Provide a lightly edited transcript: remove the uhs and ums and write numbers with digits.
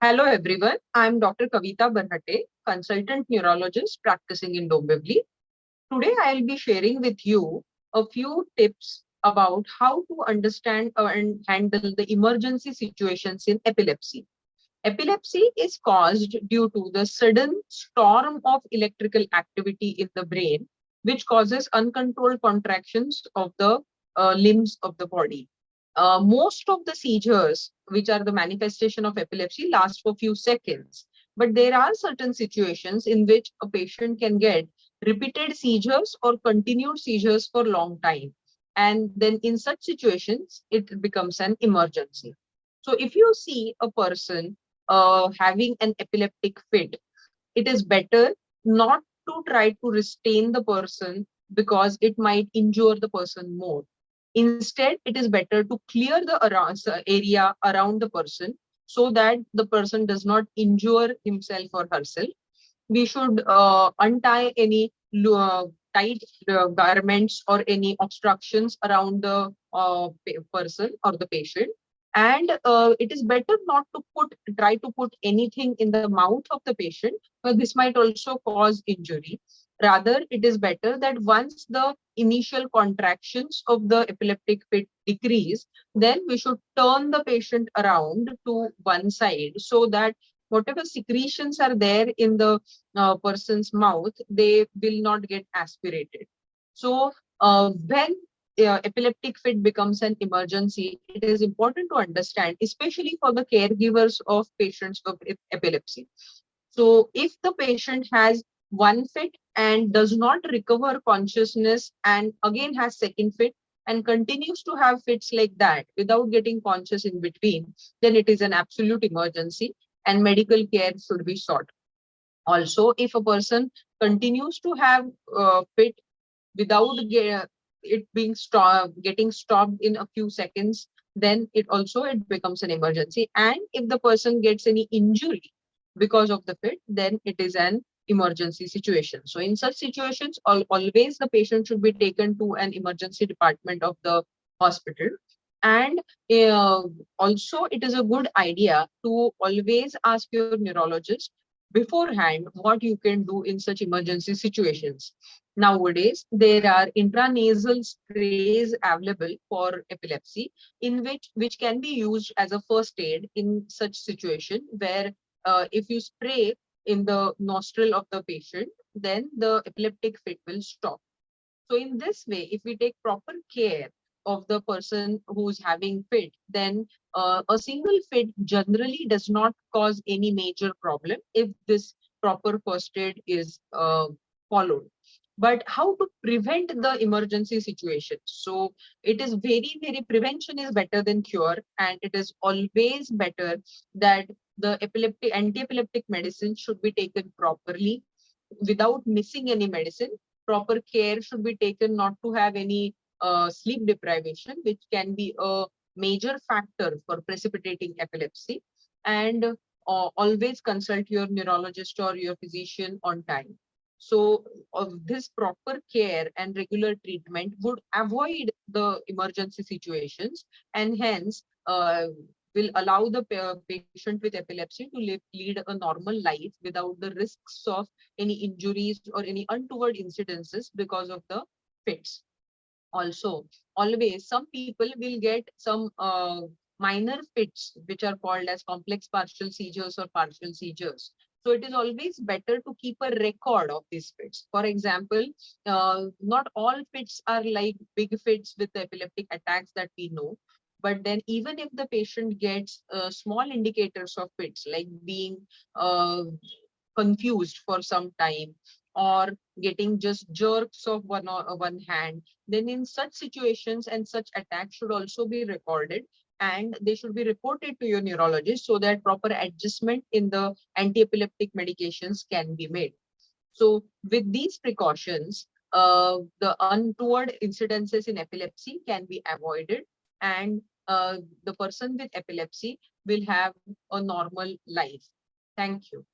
Hello everyone, I'm Dr. Kavita Barhate, consultant neurologist practicing in Dombivli. Today I'll be sharing with you a few tips about how to understand and handle the emergency situations in epilepsy. Epilepsy is caused due to the sudden storm of electrical activity in the brain, which causes uncontrolled contractions of the limbs of the body. Most of the seizures, which are the manifestation of epilepsy, last for few seconds. But there are certain situations in which a patient can get repeated seizures or continued seizures for long time. And then in such situations, it becomes an emergency. So if you see a person having an epileptic fit, it is better not to try to restrain the person because it might injure the person more. Instead, it is better to clear the area around the person so that the person does not injure himself or herself. We should untie any tight garments or any obstructions around the person or the patient. And it is better not to try to put anything in the mouth of the patient, because this might also cause injury. Rather, it is better that once the initial contractions of the epileptic fit decrease, then we should turn the patient around to one side so that whatever secretions are there in the person's mouth, they will not get aspirated. So when epileptic fit becomes an emergency, it is important to understand, especially for the caregivers of patients of epilepsy. So if the patient has one fit and does not recover consciousness and again has second fit and continues to have fits like that without getting conscious in between, then it is an absolute emergency and medical care should be sought. Also, if a person continues to have fit without it being getting stopped in a few seconds, then it becomes an emergency. And if the person gets any injury because of the fit, then it is an emergency situation. So in such situations, always the patient should be taken to an emergency department of the hospital. And uh, also, it is a good idea to always ask your neurologist beforehand what you can do in such emergency situations. Nowadays, there are intranasal sprays available for epilepsy, which can be used as a first aid in such situation where if you spray in the nostril of the patient, then the epileptic fit will stop. So in this way, if we take proper care of the person who's having fit, then a single fit generally does not cause any major problem if this proper first aid is followed. But how to prevent the emergency situation? So it is very prevention is better than cure, and it is always better that the epileptic anti-epileptic medicine should be taken properly without missing any medicine. Proper care should be taken not to have any sleep deprivation, which can be a major factor for precipitating epilepsy. And always consult your neurologist or your physician on time. So, this proper care and regular treatment would avoid the emergency situations, and hence will allow the patient with epilepsy to lead a normal life without the risks of any injuries or any untoward incidences because of the fits. Also, always some people will get some minor fits which are called as complex partial seizures or partial seizures. So it is always better to keep a record of these fits. For example, not all fits are like big fits with the epileptic attacks that we know. But then even if the patient gets small indicators of fits, like being confused for some time or getting just jerks of one hand, then in such situations and such attacks should also be recorded, and they should be reported to your neurologist so that proper adjustment in the anti-epileptic medications can be made. So with these precautions, the untoward incidences in epilepsy can be avoided, and the person with epilepsy will have a normal life. Thank you.